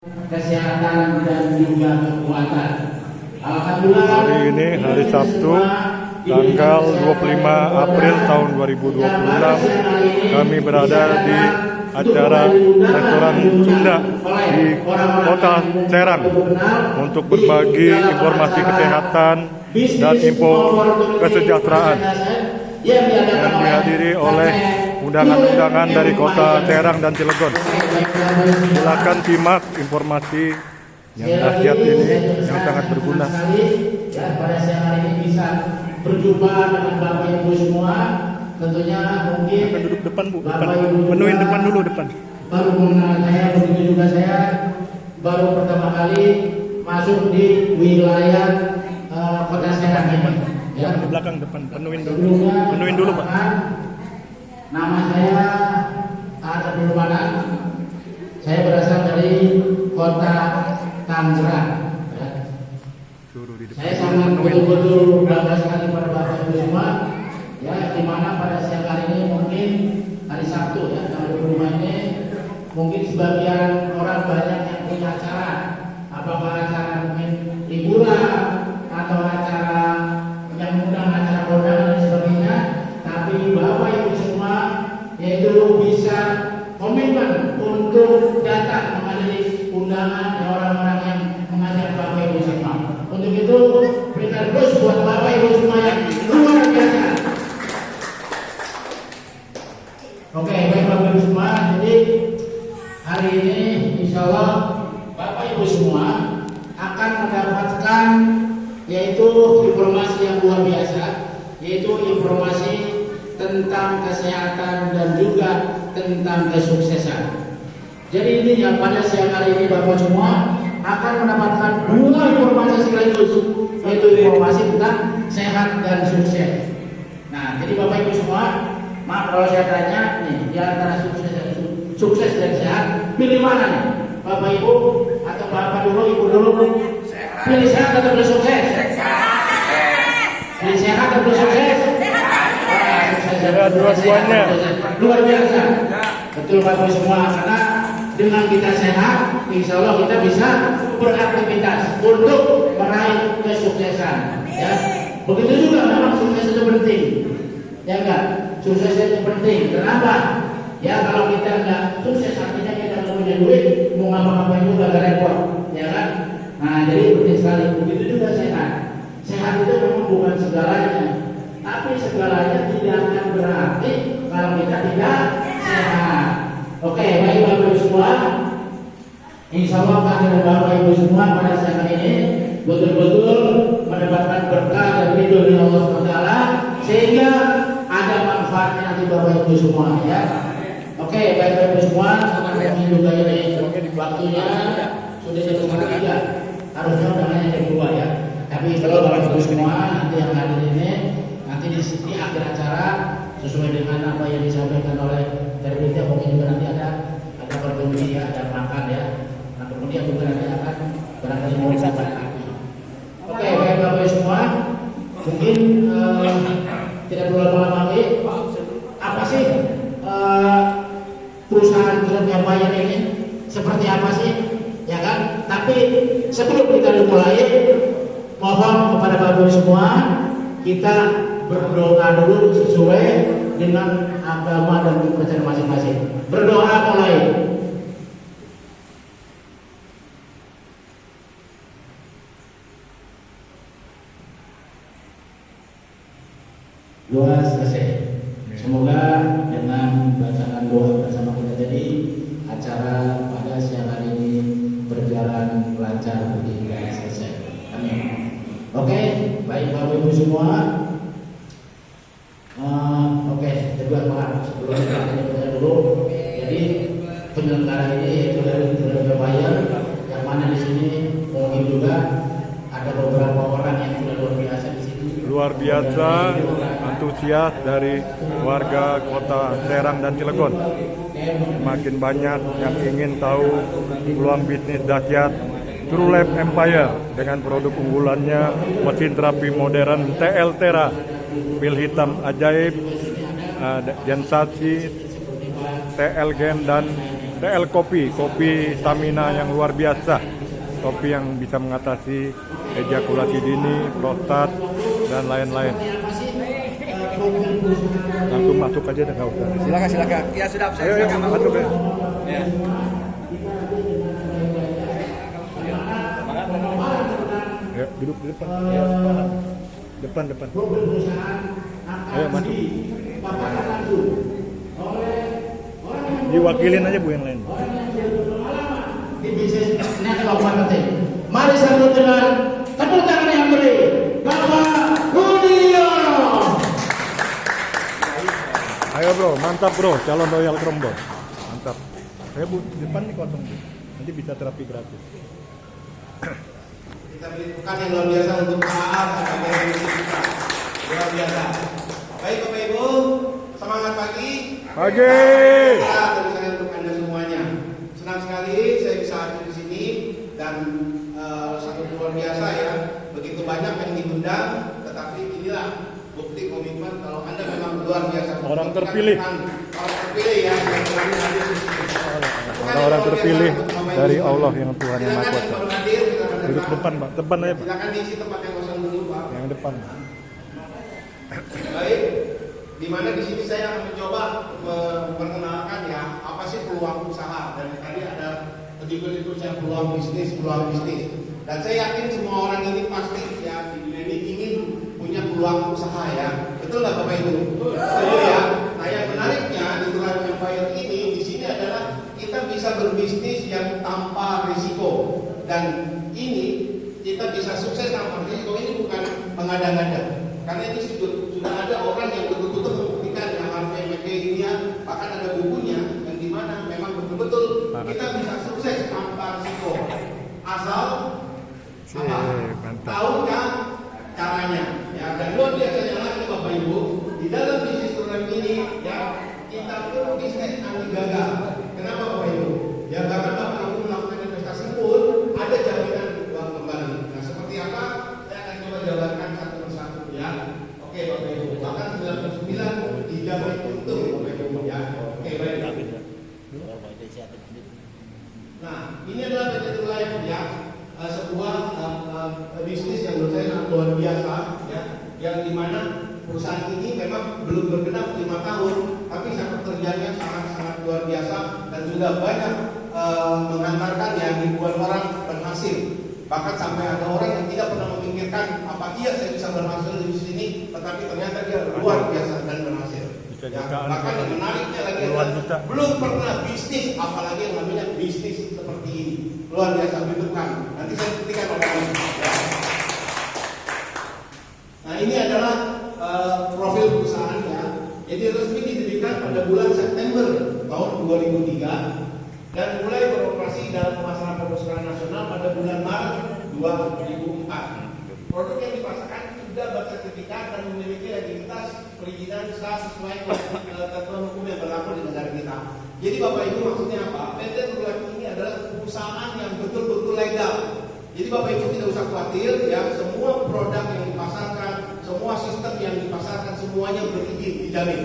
kesehatan dan juga kekuatan. Alhamdulillah. Hari ini hari Sabtu tanggal 25 April tahun 2026 kami berada di acara restoran Sunda di Kota Serang untuk berbagi informasi kesehatan dan info kesejahteraan yang dihadiri oleh undangan-undangan dari Kota Serang dan Cilegon. Silakan simak informasi yang dahsyat ini yang sangat berguna. Ya, pada siang hari ini bisa berjumpa dengan Bapak Ibu semua. Tentunya mungkin Akan duduk depan, Bu. Depan. Bapak Ibu Menuin juga depan dulu, depan. baru mengenal saya, begitu juga saya baru pertama kali masuk di wilayah Kota Serang ini. Ya, Ke belakang depan, penuhin dulu. sebelumnya Penuhin dulu, Pak. nama saya Abdul Manan. Saya berasal dari Kota Tangerang. Ya. Suruh di depan. Saya sangat betul-betul bangga sekali pada Bapak Ibu semua. Ya, di mana pada siang hari ini mungkin hari Sabtu ya, tanggal 25 ini mungkin sebagian orang banyak yang punya acara, apakah acara mungkin liburan atau acara yang mengundang acara kondangan dan sebagainya. Tapi Bapak Ibu semua yaitu bisa komitmen untuk datang menghadiri undangan orang-orang yang mengajak Bapak Ibu semua. Untuk itu berikan terus buat Bapak Ibu semua yang luar biasa. Oke, baik Bapak Ibu semua. Jadi hari ini insya Allah Bapak Ibu semua akan mendapatkan yaitu informasi yang luar biasa, yaitu informasi tentang kesehatan dan juga tentang kesuksesan. Jadi intinya pada siang hari ini Bapak semua akan mendapatkan dua informasi sekaligus, yaitu informasi tentang sehat dan sukses. Nah, jadi Bapak Ibu semua, maaf kalau saya tanya nih, di antara sukses dan sehat, pilih mana nih? Bapak Ibu atau Bapak dulu, Ibu dulu? Pilih sehat atau pilih sukses? Pilih sehat atau pilih sukses? Ya, dua-duanya. Luar biasa. Betul Bapak Ibu semua, karena dengan kita sehat, insya Allah kita bisa beraktivitas untuk meraih kesuksesan. Ya, begitu juga memang sukses itu penting. Ya enggak, sukses itu penting. Kenapa? Ya kalau kita enggak sukses artinya kita nggak punya duit, mau ngapa-ngapain juga gak repot, ya kan? Nah jadi penting sekali. Begitu juga sehat. Sehat itu memang bukan segalanya, tapi segalanya tidak akan berarti kalau kita tidak sehat. Oke, baik Bapak Ibu semua. Insya Allah kehadiran Bapak Ibu semua pada siang ini betul-betul mendapatkan berkah dan ridho dari Allah SWT, sehingga ada manfaatnya nanti Bapak Ibu semua ya. Oke, baik Bapak Ibu semua, karena juga ini waktunya sudah jam 1:03, harusnya undangannya jam 2 ya. Tapi kalau Bapak Ibu semua nanti yang hadir ini nanti di akhir acara sesuai dengan apa yang disampaikan oleh dari panitia, mungkin juga nanti ada pertemuan ya, ada makan ya. Nah kemudian juga nanti akan barangkali mau disampaikan lagi. Oke, baik Bapak Ibu semua, mungkin tidak perlu lama-lama lagi. Apa sih perusahaan Surabaya ini? Seperti apa sih? Ya kan? Tapi sebelum kita mulai, mohon kepada Bapak Ibu semua kita berdoa dulu sesuai dengan agama dan kepercayaan masing-masing. Berdoa mulai. Doa selesai. Semoga dengan bacaan doa bersama kita jadi acara pada siang hari ini berjalan lancar hingga selesai. Amin. Oke, baik Bapak Ibu semua. Oke, kedua maaf sebelum kita tanya dulu. Jadi penyelenggara ini yaitu dari Surabaya, yang mana di sini mungkin juga ada beberapa orang yang sudah luar biasa di sini. Luar biasa antusias dari warga Kota Serang dan Cilegon. Semakin banyak yang ingin tahu peluang bisnis dahsyat True Life Empire dengan produk unggulannya mesin terapi modern TL Tera, pil hitam ajaib, Gensasi, TL Gen dan TL Kopi, kopi stamina yang luar biasa. Kopi yang bisa mengatasi ejakulasi dini, prostat, dan lain-lain. Langsung masuk aja deh, nggak usah. Silakan. Ya sudah, Ayo, masuk ya. Ya. Ya, duduk di depan. Depan. Ayo masuk. Diwakilin aja Bu yang lain. Di bisnis ini adalah penting. Mari sambut dengan tepuk tangan yang meriah, Bapak Budiono. Ayo bro, mantap bro, calon Royal Chrome bro. Mantap. Ayo Bu, depan nih kosong Bu. Nanti bisa terapi gratis. Kita berikan yang luar biasa untuk Pak sebagai bisnis kita. Luar biasa. Baik Bapak Ibu, semangat pagi. Pagi. Terima kasih untuk Anda semuanya. Senang sekali saya bisa hadir di sini dan sangat luar biasa ya. Begitu banyak yang diundang, tetapi inilah bukti komitmen kalau Anda memang luar biasa. Orang terpilih. Orang terpilih ya. Yang berani hadir di sini. Orang-orang terpilih dari Allah yang Tuhan yang Maha Silakan Kuasa. yang baru hadir, silakan Duduk datang. depan Pak, depan aja Pak. Silakan diisi tempat yang kosong dulu Pak. Yang depan. Baik, di mana di sini saya akan mencoba memperkenalkan ya apa sih peluang usaha, dan tadi ada ikut saya peluang bisnis. Dan saya yakin semua orang ini pasti ya di dunia ini ingin punya peluang usaha ya. Betul nggak Bapak Ibu? Betul ya. Nah yang menariknya di Tuhan Empire ini di sini adalah kita bisa berbisnis yang tanpa risiko, dan ini kita bisa sukses tanpa risiko. Ini bukan mengada-ngada. Karena ini sudah ada orang yang betul-betul membuktikan yang Harvey McKay ini ya, bahkan ada bukunya yang dimana memang betul-betul kita bisa sukses tanpa risiko asal tahukah caranya ya. Dan luar biasanya lagi Bapak Ibu, di dalam bisnis program ini ya kita pun bisnis anti gagal. Kenapa Bapak Ibu? Ya karena Bapak Ibu melakukan investasi pun ada jaminan uang kembali. Nah seperti apa? Saya akan coba jabarkan satu persatu ya. Oke Bapak Ibu, bahkan 99 dijamin untung Bapak Ibu ya. Oke baik. Nah ini adalah PT Life ya, sebuah bisnis yang menurut saya sangat luar biasa ya, yang dimana perusahaan ini memang belum bergenap 5 tahun, tapi sangat kerjanya sangat luar biasa dan sudah banyak mengantarkan ya ribuan orang berhasil. Bahkan sampai ada orang yang tidak pernah memikirkan apa iya saya bisa berhasil di sini, tetapi ternyata dia luar biasa dan berhasil. Ya, bahkan yang menariknya lagi adalah belum pernah bisnis, apalagi yang namanya bisnis seperti ini. Luar biasa, bentukan. Nanti saya buktikan orang ya. Nah ini adalah profil perusahaannya. Jadi resmi didirikan pada bulan September tahun 2003 dan mulai beroperasi dalam pemasaran pemasukan nasional pada bulan Maret 2004. Produk yang dipasarkan sudah bersertifikat dan memiliki legalitas perizinan sah sesuai ketentuan hukum yang berlaku di negara kita. Jadi Bapak Ibu maksudnya apa? PT Life ini adalah perusahaan yang betul-betul legal. Jadi Bapak Ibu tidak usah khawatir ya, semua produk yang dipasarkan, semua sistem yang dipasarkan semuanya berizin, dijamin.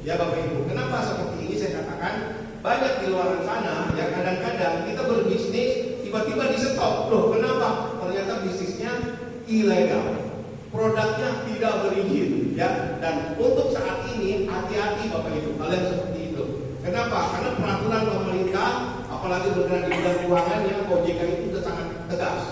Ya Bapak Ibu, kenapa seperti ini saya katakan? Banyak di luar sana ya kadang-kadang kita berbisnis tiba-tiba di stop. Loh kenapa? Ternyata bisnisnya ilegal, produknya tidak berizin ya. Dan untuk saat ini hati-hati Bapak Ibu kalian seperti itu. Kenapa? Karena peraturan pemerintah apalagi bergerak di bidang keuangan yang OJK itu sudah sangat tegas.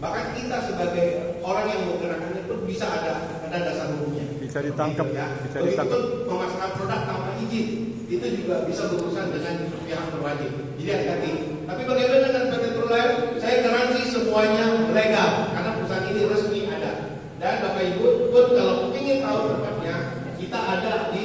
Bahkan kita sebagai orang yang menggerakkannya pun bisa ada dasar hukumnya. Bisa ditangkap ya. Bisa Begitu ditangkap. memasarkan produk tanpa izin itu juga bisa berurusan dengan pihak berwajib. Jadi hati-hati. Tapi bagaimana dengan PT Life? Saya garansi semuanya legal karena perusahaan ini resmi ada. Dan Bapak Ibu pun kalau ingin tahu tempatnya, kita ada di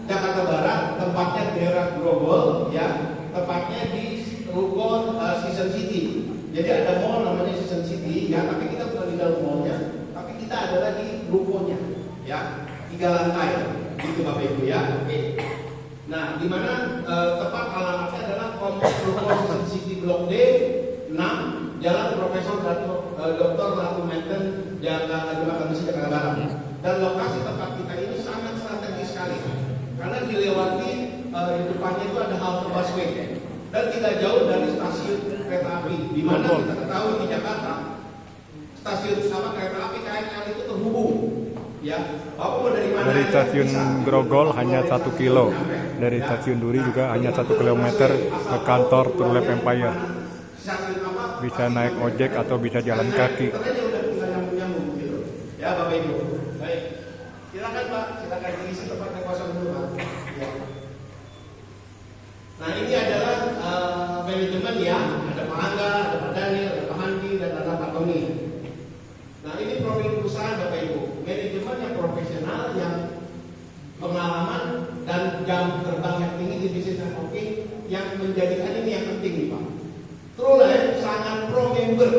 Jakarta Barat, tempatnya daerah Grogol, ya, tempatnya di Rukun Season City. Jadi ada mall namanya Season City, ya, tapi kita bukan di dalam mallnya, tapi kita adalah di rukonya, ya, 3 lantai, gitu Bapak Ibu ya. Oke. Nah, di mana tempat alamatnya adalah Kompleks Rukun Season City Blok D 6, Jalan Profesor Dr. Ratu Menten, Jakarta Barat. Dan lokasi tempat kita ini sangat strategis sekali. Karena dilewati di depannya itu ada halte busway. dan tidak jauh dari stasiun kereta api. Di mana kita ketahui di Jakarta stasiun sama kereta api KRL itu terhubung. Ya, Bapak dari mana? Dari stasiun Grogol hanya 1 kilo, dari stasiun Duri juga hanya 1 kilometer ke kantor True Life Empire. Bisa naik ojek atau bisa jalan kaki. Ya Bapak Ibu, baik. Silakan Pak, silakan diisi tempatnya kosong dulu Pak. Ya. Nah ini adalah manajemen ya, ada Pak Angga, ada Pak Daniel, ada Pak Handi, dan ada Pak Tony. Nah ini profil perusahaan Bapak Ibu, manajemen yang profesional, yang pengalaman dan jam terbang yang tinggi di bisnis networking, yang menjadikan ini yang penting nih Pak. True Life sangat pro member,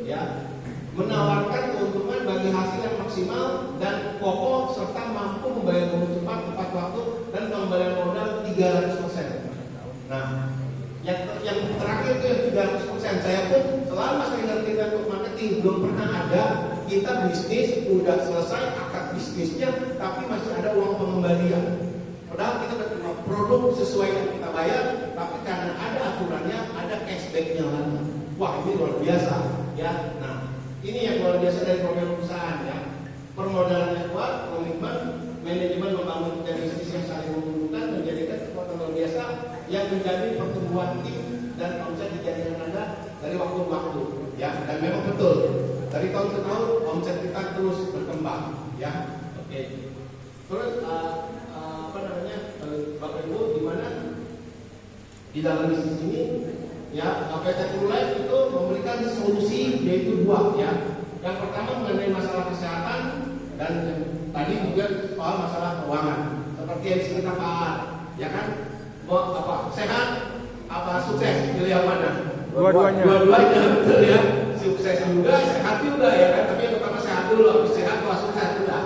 ya, menawarkan keuntungan bagi hasil yang maksimal dan kokoh serta mampu membayar bonus cepat tepat waktu dan pengembalian modal 300%. Nah, yang terakhir itu yang 300%. Saya pun selama saya ngerti network marketing belum pernah ada kita bisnis udah selesai akad bisnisnya tapi masih ada uang pengembalian. Padahal kita udah produk sesuai yang kita bayar, tapi karena ada aturannya, ada cashbacknya lagi. Wah ini luar biasa, ya. Nah ini yang luar biasa dari program perusahaan, ya. Permodalannya kuat, komitmen, manajemen membangun menjadi bisnis yang saling menguntungkan, menjadikan kekuatan luar biasa yang menjadi pertumbuhan tim dan omset dijadikan Anda dari waktu ke waktu, ya. Dan memang betul dari tahun ke tahun omset kita terus berkembang, ya. Oke. Terus Bapak Ibu, di mana di dalam bisnis ini, ya, PT True Life itu memberikan solusi yaitu 2, ya. Yang pertama mengenai masalah kesehatan dan tadi juga soal masalah keuangan. Seperti yang kita bahas, ya kan? Apa? Sehat apa sukses? Pilih yang mana? Dua-duanya. Dua-duanya, betul ya. Sukses juga, sehat juga, ya kan? Tapi yang pertama sehat dulu, habis sehat wah sukses sudah.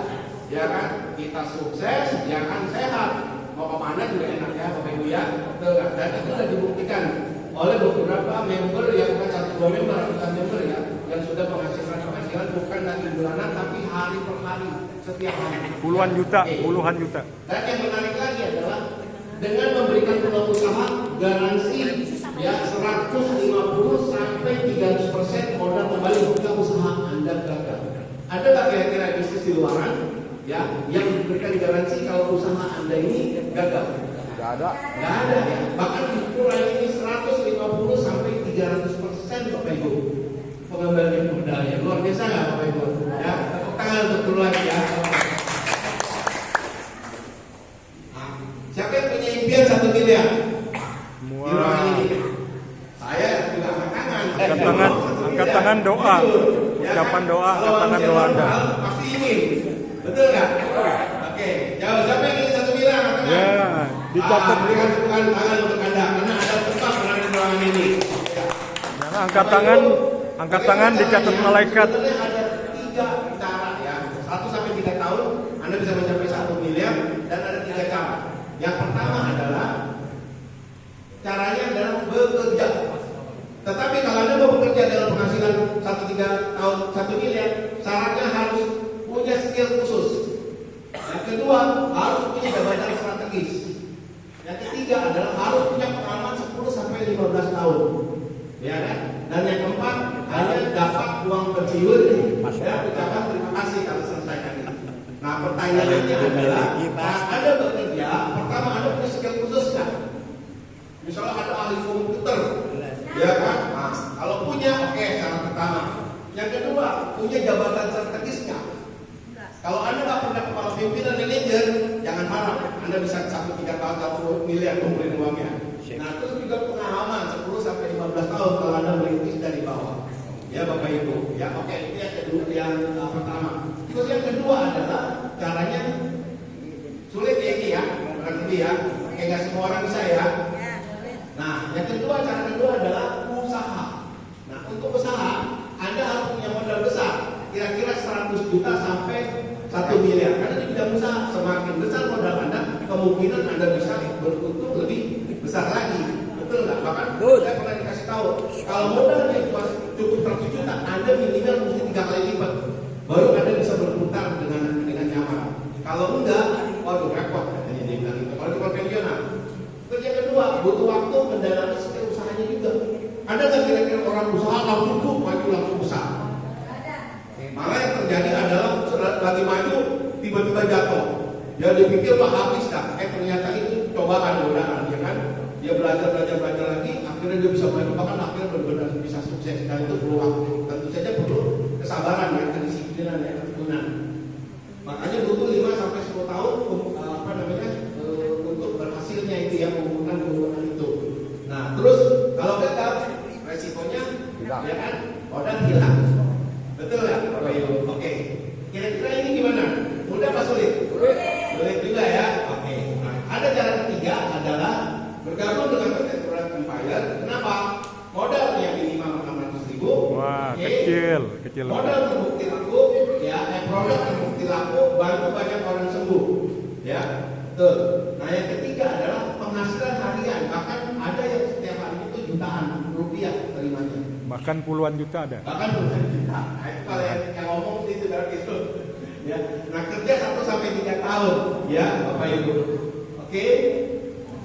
Ya kan? Kita sukses, ya kan sehat. Mau kemana juga enak ya Bapak Ibu ya, betul kan? Dan itu sudah dibuktikan oleh beberapa member yang bukan 1-2 member, bukan member ya, yang sudah menghasilkan penghasilan bukan lagi bulanan tapi hari per hari, setiap hari. Puluhan juta, puluhan juta. Dan yang menarik lagi adalah dengan memberikan peluang usaha garansi ya 150 sampai 300% modal kembali jika usaha Anda gagal. Ada nggak kira-kira bisnis di luaran ya yang diberikan garansi kalau usaha Anda ini gagal? Nggak ada. Nggak ada ya. Bahkan di True ini 150 sampai 300% Bapak Ibu pengembalian modalnya. Luar biasa nggak Bapak Ibu? Ya, tepuk tangan untuk True ya. Nah, siapa yang punya impian 1 miliar? Semua. Di ruangan ini. Saya juga angkat tangan. Angkat tangan doa. Ucapan doa, angkat tangan doa Anda. Pasti ingin. Betul nggak? Oke, jawab siapa yang ingin 1 miliar? Ya, dicatat. Berikan tepukan tangan untuk Anda karena Anda tempat berada di ruangan ini. Nah, angkat tangan dicatat malaikat. Sebenarnya ada 3 cara ya. 1 sampai 3 tahun Anda bisa mencapai 1 miliar dan ada 3 cara. Yang pertama adalah caranya adalah bekerja. Tetapi kalau Anda mau bekerja dengan penghasilan 1 tahun 1 miliar, syaratnya harus punya skill khusus. Yang kedua, harus punya jabatan strategis. Yang ketiga adalah harus punya pengalaman 10 sampai 15 tahun. Ya kan? Dan yang keempat, hanya dapat uang pensiun dan ucapan terima kasih kalau selesaikan itu. Nah, pertanyaannya adalah, saat Anda bekerja, pertama Anda punya skill khusus kan? Misalnya ada ahli komputer, ya kan? Nah, kalau punya, oke, syarat pertama. Yang kedua, punya jabatan strategisnya. Kalau Anda nggak punya kepala pimpinan manajer, jangan marah. Anda bisa 1-3 tahun 1 miliar kumpulin uangnya. Nah, terus juga pengalaman 10 sampai 15 tahun kalau Anda merintis dari bawah. Ya Bapak Ibu. Ya oke, itu yang kedua, yang pertama. Terus yang kedua adalah caranya sulit ya ini ya, berarti ya. Oke, nggak semua orang bisa ya. Nah, yang kedua, cara kedua adalah usaha. Nah, untuk usaha Anda harus punya modal besar, kira-kira 100 juta sampai 1 miliar. Karena di bidang usaha semakin besar modal Anda, kemungkinan Anda bisa beruntung lebih besar lagi. Betul nggak? Bahkan saya pernah dikasih tahu, kalau modalnya cukup 100 juta, Anda minimal mesti 3 kali lipat, baru Anda bisa berputar dengan nyaman. Kalau enggak, waduh repot. Katanya dia bilang gitu. Kalau di konvensional. Terus yang kedua, butuh waktu mendalami skill usaha pulang susah. Malah yang terjadi adalah lagi maju tiba-tiba jatuh. Dia dipikir wah habis dah. Ternyata itu cobaan godaan, ya kan? Dia belajar lagi, akhirnya dia bisa maju, bahkan akhirnya benar-benar bisa sukses. Dan itu perlu waktu, tentu saja perlu kesabaran ya, kedisiplinan ya, ketekunan. Makanya butuh 5 sampai 10 tahun untuk berhasilnya itu ya, menggunakan keunggulan itu. Nah, terus kalau gagal resikonya ya kan modal hilang. Betul ya, Bapak Ibu? Oke. Kira-kira ini gimana? Mudah apa sulit? Sulit juga ya. Oke. Nah, ada cara ketiga adalah bergabung dengan PT Product Empire. Kenapa? Modalnya minimal 600.000. Wah, Okay. kecil. Modal terbukti laku, ya, produk terbukti laku, bantu banyak orang sembuh, ya. Betul. Nah, yang ketiga adalah penghasilan harian. Bahkan ada yang setiap hari itu jutaan rupiah terimanya. Bahkan puluhan juta ada. Bahkan puluhan juta. Nah, itu kalau yang ngomong itu dari itu. Ya. Nah, kerja 1 sampai 3 tahun, ya, Bapak Ibu. Oke.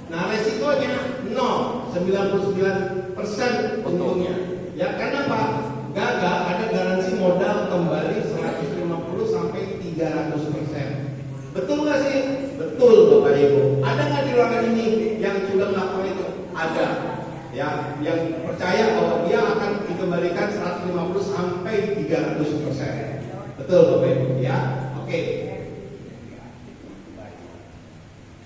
Nah, resikonya 99% untungnya. Ya, karena apa? Gagal ada garansi modal kembali 150 sampai 300%. Betul nggak sih? Betul, Bapak Ibu. Ada nggak di ruangan ini yang sudah melakukan itu? Ada. Ya, yang percaya bahwa dia akan dikembalikan 150 sampai 300%. Betul, Bapak Ibu, ya. Oke.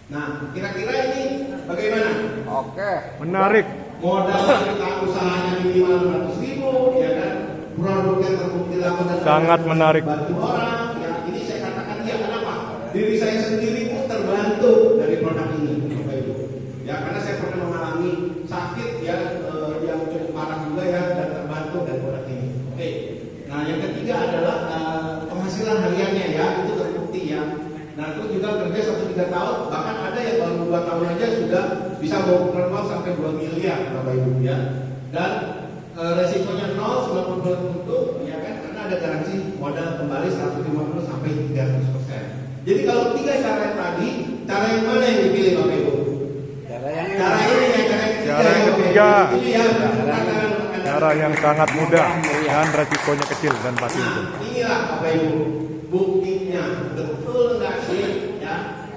Nah, kira-kira ini bagaimana? Oke. Menarik. Modal kita usahanya minimal 100.000, ya kan? Produknya terbukti laku dan Sangat menarik. bantu orang. Ya, ini saya katakan iya. Kenapa? Diri saya sendiri pun terbantu dari produk ini, Bapak Ibu. Ya, karena saya pernah mengalami sakit ya yang cukup parah juga ya, dan terbantu dari produk ini. Oke. Nah, yang ketiga adalah penghasilan hariannya ya, itu terbukti ya. Nah, itu juga kerja 1-3 tahun, bahkan ada yang baru 2 tahun aja sudah bisa mengumpulkan uang sampai 2 miliar, Bapak Ibu ya. Dan resikonya 0, 90% untuk ya kan, karena ada garansi modal kembali 150 sampai 300%. Jadi kalau 3 cara tadi, cara yang mana yang dipilih, Bapak Ibu? Cara ini ya, Cara yang ketiga. Itu ya, Cara yang sangat mudah dan resikonya kecil dan pasti itu. Nah, inilah Bapak Ibu buktinya, betul nggak sih? Ya.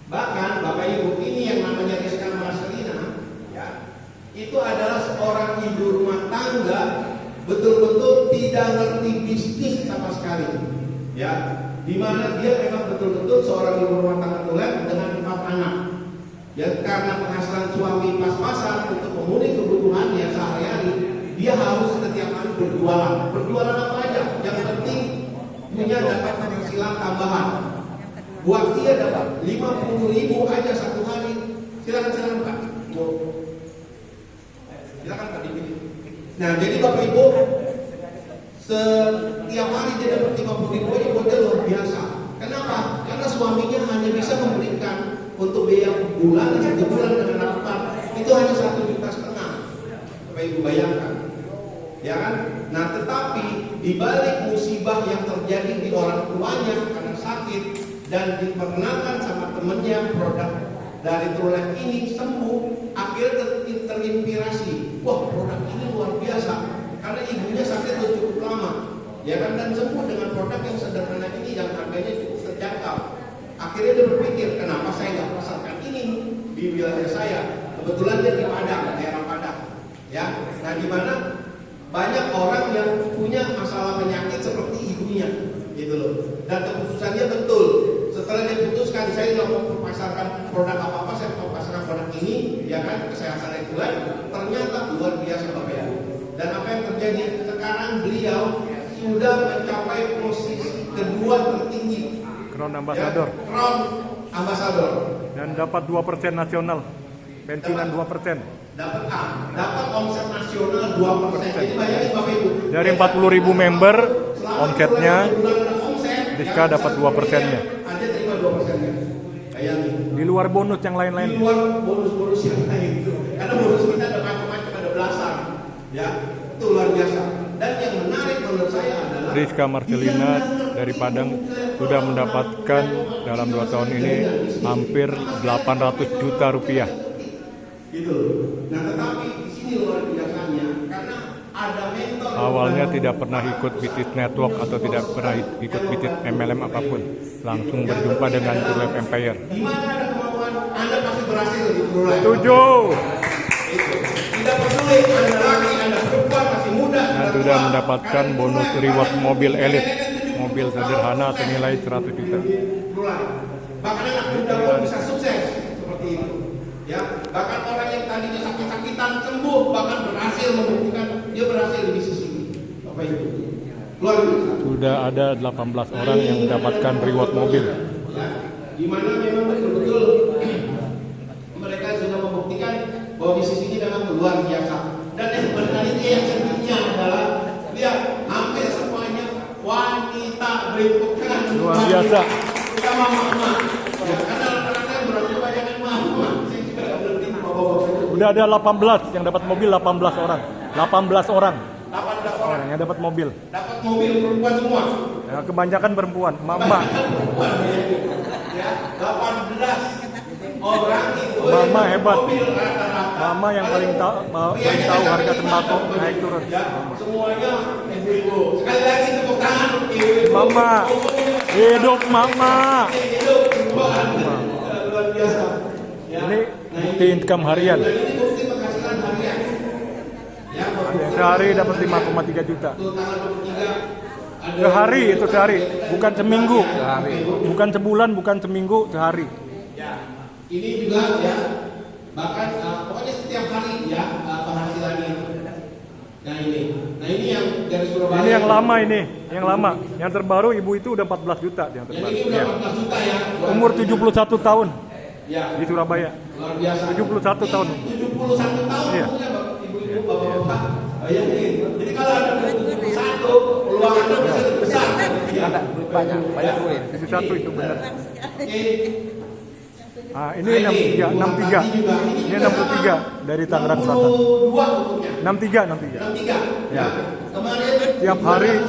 Bahkan Bapak Ibu ini yang namanya Rizka Marcelina, ya, itu adalah seorang ibu rumah tangga, betul-betul tidak ngerti bisnis sama sekali, ya. Dimana dia memang betul-betul seorang ibu rumah tangga tulen dengan 4 anak. Ya, karena penghasilan suami pas-pasan untuk memenuhi kebutuhannya sehari-hari, dia harus setiap hari berjualan. Berjualan apa aja? Yang penting punya dapat penghasilan tambahan. Buat dia dapat 50.000 aja satu hari. Silakan Pak. Silakan Pak dipilih. Nah, jadi Bapak Ibu setiap hari dia dapat 50.000 aja, buat dia luar biasa. Kenapa? Karena suaminya hanya bisa memberikan untuk biaya bulanan 1 bulan dengan nafkah itu hanya 1,5 juta. Bapak Ibu bayangkan, ya kan? Nah, tetapi di balik musibah yang terjadi di orang tuanya karena sakit dan diperkenalkan sama temennya produk dari Trulife ini sembuh, akhirnya terinspirasi. Wah, produk ini luar biasa karena ibunya sakit sudah cukup lama, ya kan? Dan sembuh dengan produk yang sederhana ini yang harganya cukup terjangkau. Akhirnya dia berpikir, kenapa saya nggak pasarkan ini di wilayah saya? Kebetulan dia di Padang, daerah Padang, ya. Nah, di mana banyak orang yang punya masalah penyakit seperti ibunya, gitu loh. Dan keputusannya betul. Setelah dia putuskan, saya nggak mau pasarkan produk apa-apa, saya mau pasarkan produk ini, ya kan, kesehatan reguler. Ternyata luar biasa, Bapak Ibu. Dan apa yang terjadi sekarang, beliau sudah mencapai posisi kedua tertinggi. Crown Ambassador. Ya, Crown Ambassador. Dan dapat 2% nasional. Pensiunan 2%. Dapat omset nasional 2%. Jadi bayangin Bapak Ibu. Dari 40.000 member, omsetnya Rizka dapat 2%-nya. Ada terima 2%-nya. Bayangin. Di luar bonus yang lain-lain. Di luar bonus-bonus yang lain itu. Karena bonus kita ada macam-macam, ada belasan. Ya, itu luar biasa. Dan yang menarik menurut saya adalah Rizka Marcelina dari Padang sudah mendapatkan dalam 2 tahun ini hampir 800 juta rupiah. Gitu. Nah, tetapi di sini luar biasanya karena ada mentor. Awalnya tidak pernah ikut bisnis network atau tidak pernah ikut bisnis MLM apapun, langsung berjumpa dengan True Life Empire. Di mana ada kemampuan, Anda pasti berhasil di True Life. Setuju. Itu. Tidak peduli Anda laki, Anda perempuan, masih muda, Dan sudah mendapatkan bonus reward mobil elit, mobil sederhana senilai 100 juta. True Life. Bahkan anak muda pun bisa sukses seperti itu. Ya, bahkan orang yang tadinya sakit-sakitan sembuh, bahkan berhasil membuktikan dia berhasil di bisnis ini. Bapak Ibu, luar biasa. Sudah ada 18 orang yang mendapatkan reward mobil. Ya, di mana memang betul-betul mereka sudah membuktikan bahwa bisnis ini memang luar biasa. Dan yang menariknya yang sedihnya adalah lihat hampir semuanya wanita berikutan. Luar biasa. Terutama mama. Ya, karena rata-rata yang berarti banyak mama. Saya juga nggak berhenti bapak-bapak. Udah ada 18 yang dapat mobil, 18 orang. 18 orang 18 orang yang dapat mobil. dapat mobil perempuan semua. Ya, kebanyakan perempuan, mama. Ya, 18 orang itu Mama yang hebat. mobil rata-rata. Mama yang paling tahu harga tembakau naik turun. Ya, semuanya ibu-ibu. Sekali lagi tepuk tangan ibu-ibu. Mama, hidup mama. Hidup perubahan. Luar biasa. Ya. Ini bukti income harian. Dan ini bukti penghasilan harian. Ya, Sehari dapat 5,3 juta. untuk tanggal 23 ada Sehari itu sehari, bukan seminggu. Bukan sebulan, bukan seminggu, sehari. ya. Ini juga ya, bahkan pokoknya setiap hari ya penghasilannya. Nah ini yang dari Surabaya. Ini yang lama ini, yang lama. Yang terbaru ibu itu udah 14 juta yang Yang terbaru. ini udah Ya. 14 juta ya. Umur 71 tahun Ya, di Surabaya. luar biasa. 71 tahun. 71 tahun Iya. umurnya ibu-ibu, bapak-bapak. Bayangin. Jadi kalau ada 71, peluang Anda bisa lebih besar. Ya. banyak duit. 71 itu benar. Oke. Ah, ini 63. Ini 63 dari Tangerang Selatan. 62 umurnya. 63. 63. Ya. Kemarin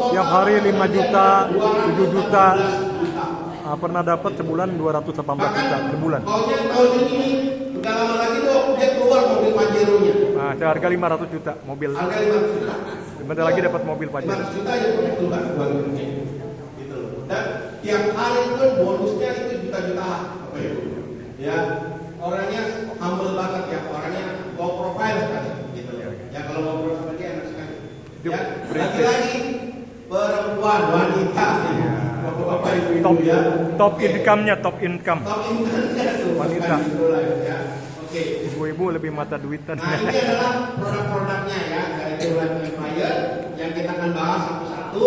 Tiap hari 5 juta, 7 juta. Pernah dapat sebulan 218 juta sebulan. Pokoknya tahun ini udah lama lagi tuh dia keluar mobil Pajero-nya. Nah, seharga 500 juta mobil. Harga 500 juta. Sebentar lagi dapat mobil Pajero. 500 juta aja punya keluar mobilnya. Gitu loh. Dan tiap hari itu bonusnya itu juta-jutaan. Apa itu? Ya, orangnya humble banget ya, orangnya low profile sekali gitu loh. Ya kalau mau profile dia enak sekali. Ya, lagi-lagi perempuan wanita ya. Bapak-bapak ibu-ibu Top, ya. top income-nya, top income. Top income-nya tuh. Wanita. Ya. Oke. Ibu-ibu lebih mata duitan. Nah ini adalah produk-produknya ya dari True Life Empire yang kita akan bahas satu-satu.